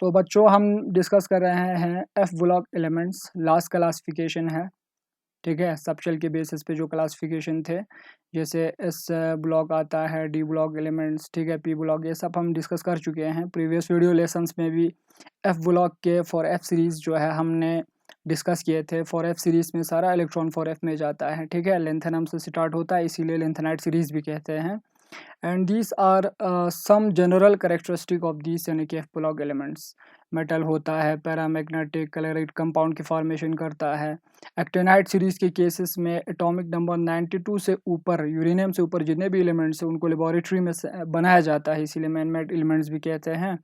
तो बच्चों हम डिस्कस कर रहे हैं F block elements, last classification है। ठीक है, सबशेल के बेसिस पे जो क्लासिफिकेशन थे, जैसे एस ब्लॉक आता है, डी ब्लॉक एलिमेंट्स, ठीक है, पी ब्लॉक, ये सब हम डिस्कस कर चुके हैं प्रीवियस वीडियो लेसन्स में भी। एफ ब्लॉक के फॉर एफ सीरीज़ जो है हमने डिस्कस किए थे। फॉर एफ सीरीज़ में सारा इलेक्ट्रॉन फॉर एफ में जाता है। ठीक है, लेंथेनम से स्टार्ट होता है, इसीलिए लेंथेनाइट सीरीज़ भी कहते हैं। And these are some general characteristic of these यानी कि एफ ब्लॉक एलिमेंट्स। मेटल होता है, पैरामैग्नेटिक कलरिड कंपाउंड की फॉर्मेशन करता है। एक्टिनाइट सीरीज के केसेस में एटॉमिक नंबर 92 से ऊपर, यूरेनियम से ऊपर जितने भी एलिमेंट्स हैं उनको लेबोरेटरी में बनाया जाता है, इसीलिए मैन मेड एलिमेंट्स भी कहते हैं।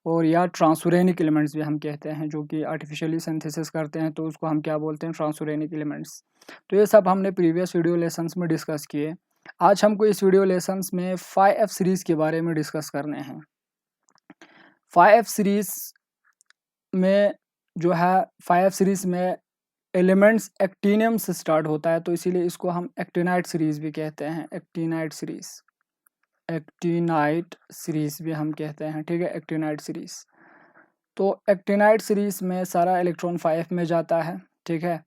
और या ट्रांसुरेनिक एलिमेंट्स भी हम कहते हैं, जो कि आर्टिफिशियली सिंथेसिस करते हैं, तो उसको हम क्या बोलते हैं, ट्रांसुरेनिक एलिमेंट्स। तो ये सब हमने प्रीवियस वीडियो लेसन्स में डिस्कस किए। आज हमको इस वीडियो लेसन्स में 5F सीरीज के बारे में डिस्कस करने हैं। 5F सीरीज में जो है, 5F सीरीज में एलिमेंट्स एक्टिनियम से स्टार्ट होता है, तो इसीलिए इसको हम एक्टिनाइट सीरीज भी कहते हैं। एक्टिनाइट सीरीज, एक्टिनाइट सीरीज भी हम कहते हैं। ठीक है, एक्टिनाइट सीरीज। तो एक्टिनाइट सीरीज में सारा इलेक्ट्रॉन 5F में जाता है। ठीक है,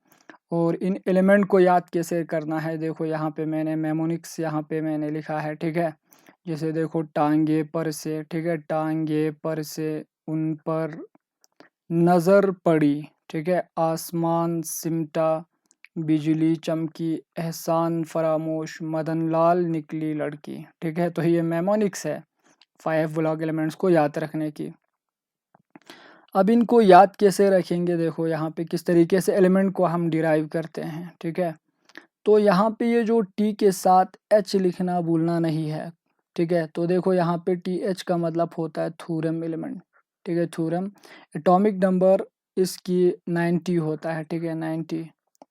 और इन एलिमेंट को याद कैसे करना है, देखो यहाँ पे मैंने मेमोनिक्स यहाँ पे मैंने लिखा है। ठीक है, जैसे देखो, टांगे पर से, ठीक है, टांगे पर से उन पर नज़र पड़ी, ठीक है, आसमान सिमटा, बिजली चमकी, एहसान फरामोश, मदन लाल निकली लड़की। ठीक है, तो ये मेमोनिक्स है 5F ब्लॉक एलिमेंट्स को याद रखने की। अब इनको याद कैसे रखेंगे, देखो यहाँ पे किस तरीके से एलिमेंट को हम डिराइव करते हैं। ठीक है, तो यहाँ पे ये जो टी के साथ एच लिखना भूलना नहीं है। ठीक है, तो देखो यहाँ पे टी एच का मतलब होता है थ्योरम एलिमेंट। ठीक है, थ्योरम। एटॉमिक नंबर इसकी 90 होता है। ठीक है, 90,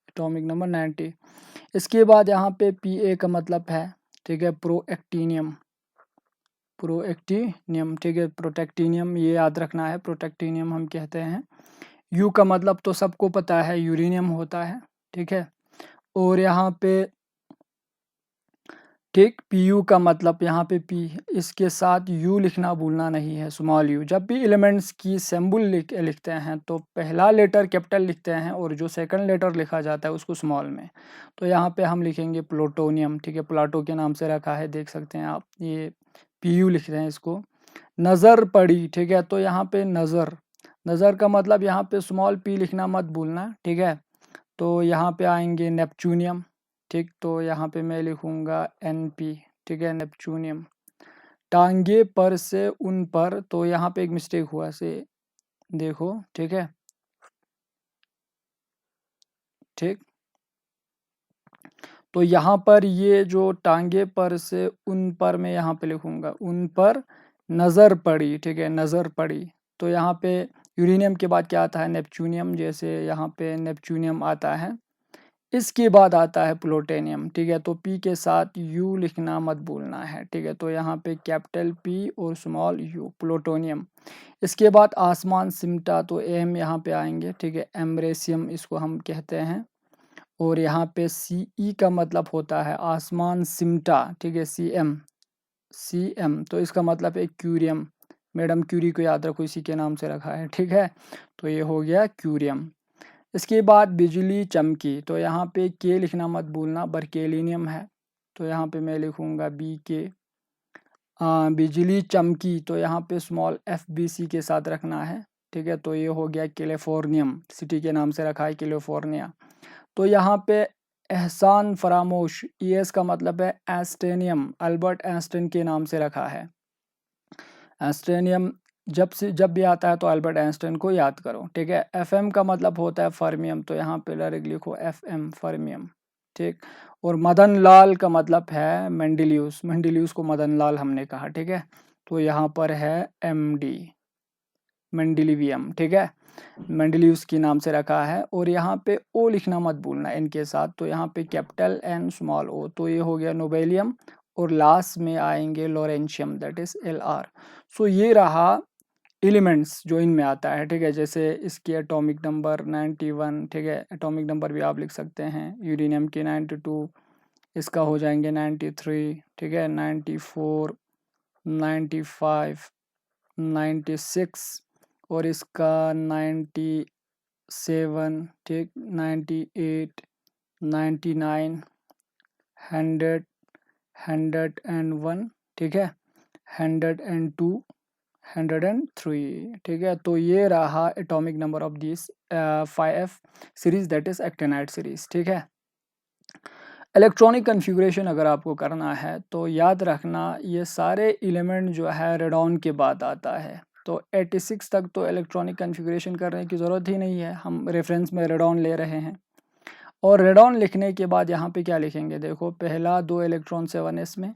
एटॉमिक नंबर 90। इसके बाद यहाँ पे पी ए का मतलब है, ठीक है, प्रोएक्टिनियम, प्रोएक्टिनियम। ठीक है, प्रोटेक्टिनियम ये याद रखना है, प्रोटेक्टिनियम हम कहते हैं। यू का मतलब तो सबको पता है, यूरेनियम होता है। ठीक है, और यहाँ पे ठीक, पी यू का मतलब यहाँ पे पी, इसके साथ यू लिखना भूलना नहीं है, स्मॉल यू। जब भी एलिमेंट्स की सिंबल लिखते हैं तो पहला लेटर कैपिटल लिखते हैं और जो सेकंड लेटर लिखा जाता है उसको स्मॉल में। तो यहाँ पे हम लिखेंगे प्लूटोनियम। ठीक है, प्लाटो के नाम से रखा है, देख सकते हैं आप, ये पी यू लिख रहे हैं इसको। नज़र पड़ी, ठीक है, तो यहाँ पे नज़र, नज़र का मतलब यहाँ पे स्मॉल पी लिखना मत भूलना। ठीक है, तो यहाँ पे आएंगे नेपच्यूनियम। ठीक, तो यहाँ पे मैं लिखूँगा NP। ठीक है, नेपच्यूनियम। टांगे पर से उन पर, तो यहाँ पे एक मिस्टेक हुआ से देखो। ठीक है, ठीक, तो यहाँ पर ये जो टांगे पर से उन पर, मैं यहाँ पे लिखूँगा उन पर नज़र पड़ी। ठीक है, नज़र पड़ी। तो यहाँ पे यूरेनियम के बाद क्या आता है, नेपच्यूनियम, जैसे यहाँ पे नेपच्यूनियम आता है। इसके बाद आता है प्लूटोनियम। ठीक है, तो पी के साथ यू लिखना मत भूलना है। ठीक है, तो यहाँ पे कैपिटल पी और स्मॉल यू, प्लूटोनियम। इसके बाद आसमान सिमटा, तो एम यहाँ पे आएंगे। ठीक है, एम्ब्रेसियम इसको हम कहते हैं। और यहाँ पे सी ई का मतलब होता है आसमान सिमटा। ठीक है, सी एम, तो इसका मतलब है क्यूरियम। मैडम क्यूरी को याद रखो, इसी के नाम से रखा है। ठीक है, तो ये हो गया क्यूरियम। इसके बाद बिजली चमकी, तो यहाँ पे के लिखना मत भूलना, बर्केलिनियम है, तो यहाँ पे मैं लिखूँगा BK। बिजली चमकी, तो यहाँ पे स्मॉल FBC के साथ रखना है। ठीक है, तो ये हो गया कैलिफोर्नियम, सिटी के नाम से रखा है, कैलिफोर्निया। तो यहाँ पे एहसान फरामोश, ES का मतलब है एस्टेनियम, अल्बर्ट आइंस्टाइन के नाम से रखा है। एस्टेनियम जब भी आता है तो अल्बर्ट आइंस्टाइन को याद करो। ठीक है, FM का मतलब होता है फर्मियम, तो यहाँ पे डायरेक्ट लिखो FM, फर्मियम। ठीक, और मदन लाल का मतलब है मेंडेलियस, मेंडेलियस को मदन लाल हमने कहा। ठीक है, तो यहाँ पर है MD, मेंडेलिवियम। ठीक है, मेंडेलियस के नाम से रखा है। और यहाँ पे O लिखना मत भूलना N के साथ, तो यहाँ पे कैपिटल N स्मॉल O, तो ये हो गया नोबेलियम। और लास्ट में आएंगे लॉरेंशियम, दैट इज LR। सो ये रहा एलिमेंट्स जो इनमें आता है। ठीक है, जैसे इसकी एटॉमिक नंबर 91। ठीक है, एटॉमिक नंबर भी आप लिख सकते हैं। यूरेनियम की 92, इसका हो जाएंगे 93। ठीक है, 94, 95, 96 और इसका 97, ठीक, 98, 99, 100, 101, ठीक है, 102, 103, ठीक है। तो ये रहा atomic number of this 5f series, that is actinide series, ठीक है। इलेक्ट्रॉनिक कन्फिगरेशन अगर आपको करना है तो याद रखना ये सारे एलिमेंट जो है रेडॉन के बाद आता है। तो 86 तक तो इलेक्ट्रॉनिक कन्फिगरेशन करने की ज़रूरत ही नहीं है, हम रेफरेंस में रेडॉन ले रहे हैं। और रेडॉन लिखने के बाद यहाँ पे क्या लिखेंगे, देखो पहला 2 इलेक्ट्रॉन 7s में,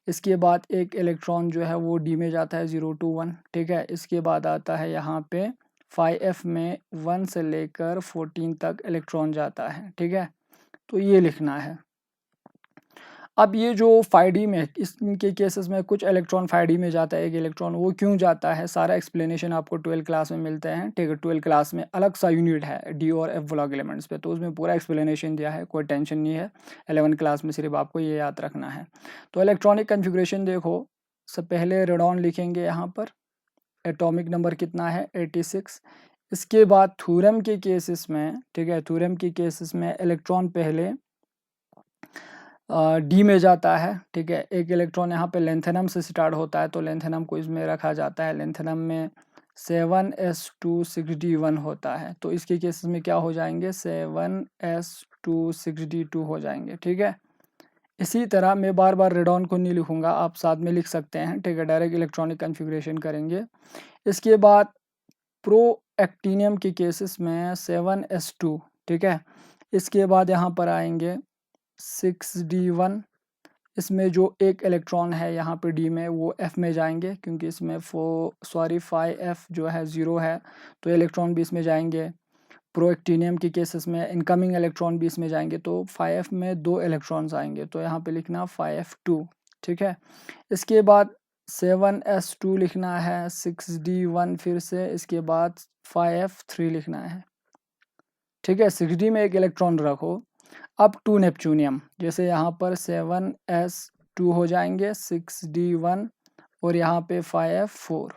इसके बाद एक इलेक्ट्रॉन जो है वो डी में जाता है 0 to 1, ठीक है। इसके बाद आता है यहाँ पे 5f में 1 से लेकर 14 तक इलेक्ट्रॉन जाता है, ठीक है। तो ये लिखना है। अब ये जो 5d में, इसके केसेस में कुछ इलेक्ट्रॉन 5d में जाता है, एक इलेक्ट्रॉन, वो क्यों जाता है सारा एक्सप्लेनेशन आपको 12 क्लास में मिलते हैं, ठीक है। 12 क्लास में अलग सा यूनिट है डी और एफ ब्लॉक एलिमेंट्स पे, तो उसमें पूरा एक्सप्लेनेशन दिया है, कोई टेंशन नहीं है। 11 क्लास में सिर्फ आपको ये याद रखना है। तो इलेक्ट्रॉनिक कन्फिग्रेशन देखो, सब पहले रेडॉन लिखेंगे यहाँ पर, एटॉमिक नंबर कितना है 86। इसके बाद थ्योरम के केसेस में, ठीक है, थ्योरम के केसेस में इलेक्ट्रॉन पहले डी में जाता है, ठीक है। एक इलेक्ट्रॉन यहाँ पे लेंथेनम से स्टार्ट होता है, तो लेंथेनम को इसमें रखा जाता है। लेंथेनम में 7s2 6d1 होता है, तो इसके केसेस में क्या हो जाएंगे, 7s2 6d2 हो जाएंगे, ठीक है। इसी तरह मैं बार बार रेडॉन को नहीं लिखूंगा, आप साथ में लिख सकते हैं, ठीक है। डायरेक्ट इलेक्ट्रॉनिक कन्फिग्रेशन करेंगे। इसके बाद प्रो एक्टिनियम के केसेस में 7s2, ठीक है। इसके बाद यहाँ पर आएंगे 6d1, इसमें जो एक इलेक्ट्रॉन है यहाँ पे डी में वो एफ में जाएंगे, क्योंकि इसमें 5f जो है 0 है, तो इलेक्ट्रॉन भी इसमें जाएंगे। प्रोएक्टिनियम के केसेस में इनकमिंग इलेक्ट्रॉन भी इसमें जाएंगे, तो 5f में 2 इलेक्ट्रॉन्स आएंगे, तो यहाँ पे लिखना 5f2, ठीक है। इसके बाद 7s2 लिखना है, 6d1 फिर से, इसके बाद 5f3 लिखना है, ठीक है। 6d में एक इलेक्ट्रॉन रखो। अब 2 नेपच्यूनियम, जैसे यहाँ पर 7s2 हो जाएंगे, 6d1 और यहाँ पे 5f4।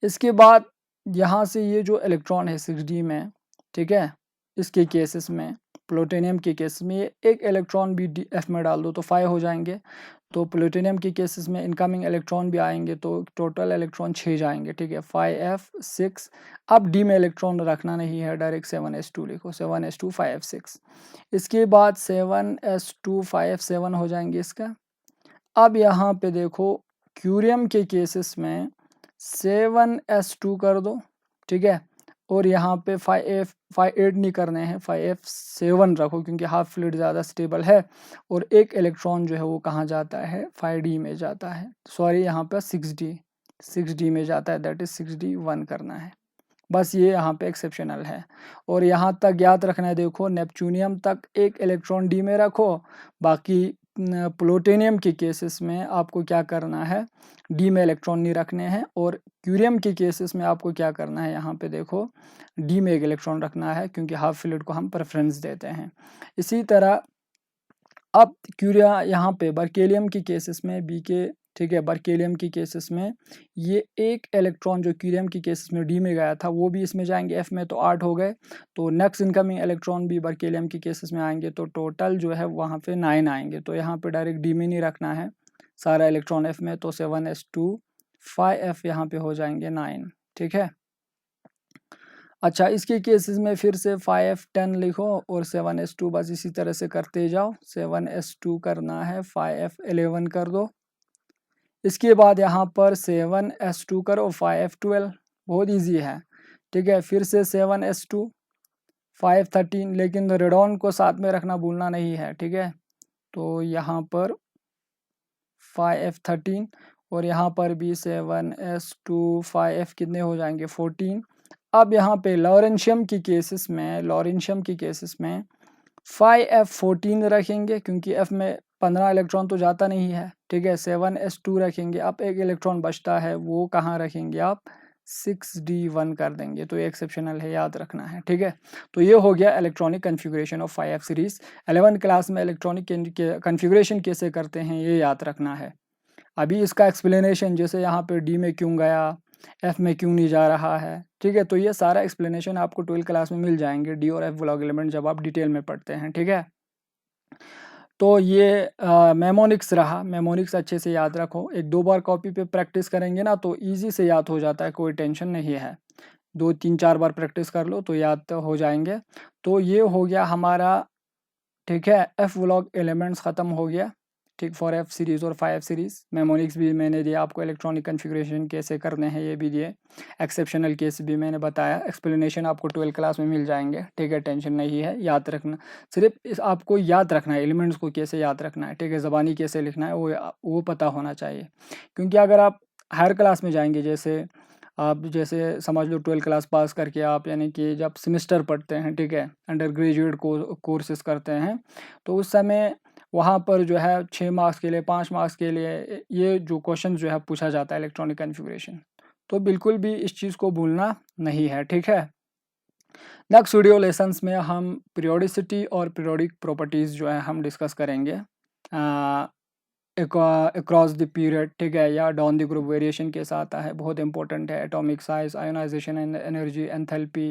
इसके बाद यहाँ से ये जो इलेक्ट्रॉन है 6d में, ठीक है, इसके केसेस में, प्लूटोनियम के केस में ये एक इलेक्ट्रॉन भी एफ में डाल दो तो 5 हो जाएंगे। तो प्लूटोनियम के केसेस में इनकमिंग इलेक्ट्रॉन भी आएंगे, तो टोटल इलेक्ट्रॉन 6 जाएंगे, ठीक है, 5f6। अब डी में इलेक्ट्रॉन रखना नहीं है, डायरेक्ट 7s2 लिखो, 7s2 5f6। इसके बाद 7s2 5f7 हो जाएंगे इसका। अब यहाँ पे देखो क्यूरियम के केसेस में 7s2 कर दो, ठीक है, और यहाँ पे 5f8 नहीं करने हैं, 5f7 रखो, क्योंकि हाफ फ्लूइड ज़्यादा स्टेबल है। और एक इलेक्ट्रॉन जो है वो कहाँ जाता है, 5d में जाता है, सॉरी यहाँ पे 6d में जाता है, दैट इज 6d1 करना है। बस ये यहाँ पे एक्सेप्शनल है। और यहाँ तक याद रखना है, देखो नेपच्यूनियम तक एक इलेक्ट्रॉन डी में रखो, बाकी प्लूटोनियम के केसेस में आपको क्या करना है, डी में इलेक्ट्रॉन नहीं रखने हैं। और क्यूरियम के केसेस में आपको क्या करना है, यहाँ पे देखो डी में एक इलेक्ट्रॉन रखना है, क्योंकि हाफ फ्लूइड को हम प्रेफरेंस देते हैं। इसी तरह अब क्यूरिया यहाँ पे बर्केलियम के केसेस में बी के, ठीक है, बर्केलियम के केसेस में ये एक इलेक्ट्रॉन जो क्यूरियम के केसेस में डी में गया था वो भी इसमें जाएंगे एफ में, तो 8 हो गए। तो नेक्स्ट इनकमिंग इलेक्ट्रॉन भी बर्केलियम के केसेस में आएंगे, तो टोटल जो है वहाँ पे 9 आएंगे। तो यहाँ पे डायरेक्ट डी में नहीं रखना है सारा इलेक्ट्रॉन एफ में, तो 7s2 5f यहाँ पे हो जाएंगे 9, ठीक है। अच्छा, इसके केसेस में फिर से 5f10 लिखो और 7s2 बस इसी तरह से करते जाओ। 7s2 करना है, 5f11 कर दो। इसके बाद यहाँ पर 7s2 करो, 5f12, बहुत इजी है, ठीक है। फिर से 7s2 5f13, लेकिन रेडॉन को साथ में रखना भूलना नहीं है, ठीक है। तो यहाँ पर 5f13 और यहाँ पर भी 7s2 5f कितने हो जाएंगे 14। अब यहाँ पे लॉरेंशियम की केसेस में 5f14 रखेंगे, क्योंकि f में 15 इलेक्ट्रॉन तो जाता नहीं है, ठीक है। 7s2 रखेंगे, अब एक इलेक्ट्रॉन बचता है, वो कहाँ रखेंगे आप, 6d1 कर देंगे। तो ये एक्सेप्शनल है, याद रखना है, ठीक है। तो ये हो गया electronic configuration of 5f series. 11 class में इलेक्ट्रॉनिक कन्फिगरेशन कैसे करते हैं ये याद रखना है। अभी इसका एक्सप्लेनेशन, जैसे यहाँ पे डी में क्यों गया, एफ में क्यों नहीं जा रहा है, ठीक है। तो ये सारा एक्सप्लेनेशन आपको 12th क्लास में मिल जाएंगे, डी और एफ ब्लॉक एलिमेंट जब आप डिटेल में पढ़ते हैं, ठीक है। तो ये मेमोनिक्स रहा, मेमोनिक्स अच्छे से याद रखो, 1-2 बार कॉपी पे प्रैक्टिस करेंगे ना तो ईजी से याद हो जाता है, कोई टेंशन नहीं है। 2-3-4 बार प्रैक्टिस कर लो तो याद तो हो जाएंगे। तो ये हो गया हमारा, ठीक है, एफ व्लॉग एलिमेंट्स ख़त्म हो गया, ठीक, फॉर एफ सीरीज़ और 5 सीरीज़। मेमोनिक्स भी मैंने दिया आपको, इलेक्ट्रॉनिक कन्फिग्रेशन कैसे करने हैं ये भी दिए, एक्सेप्शनल केस भी मैंने बताया, एक्सप्लेनेशन आपको 12th क्लास में मिल जाएंगे, ठीक है, टेंशन नहीं है। याद रखना, सिर्फ इस आपको याद रखना है, एलिमेंट्स को कैसे याद रखना है, ठीक है, ज़बानी कैसे लिखना है वो पता होना चाहिए। क्योंकि अगर आप हायर क्लास में जाएंगे, जैसे आप जैसे समझ लो 12th क्लास पास करके आप यानी कि जब सेमेस्टर पढ़ते हैं, ठीक है, अंडर ग्रेजुएट कोर्सेज करते हैं, तो उस समय वहाँ पर जो है 6 मार्क्स के लिए, 5 मार्क्स के लिए ये जो क्वेश्चन जो है पूछा जाता है इलेक्ट्रॉनिक कन्फिग्रेशन। तो बिल्कुल भी इस चीज़ को भूलना नहीं है, ठीक है। नेक्स्ट वीडियो लेसन्स में हम पीरियोडिसिटी और पीरियोडिक प्रॉपर्टीज़ जो है हम डिस्कस करेंगे अक्रॉस द पीरियड, ठीक है, या डाउन द ग्रुप वेरिएशन के साथ आता है, बहुत इंपॉर्टेंट है। Atomic size, ionisation energy, enthalpy,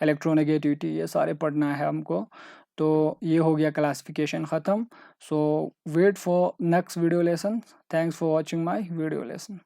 electronegativity, ये सारे पढ़ना है हमको। तो ये हो गया क्लासिफिकेशन ख़त्म। So wait for next video lesson. Thanks for watching my video lesson.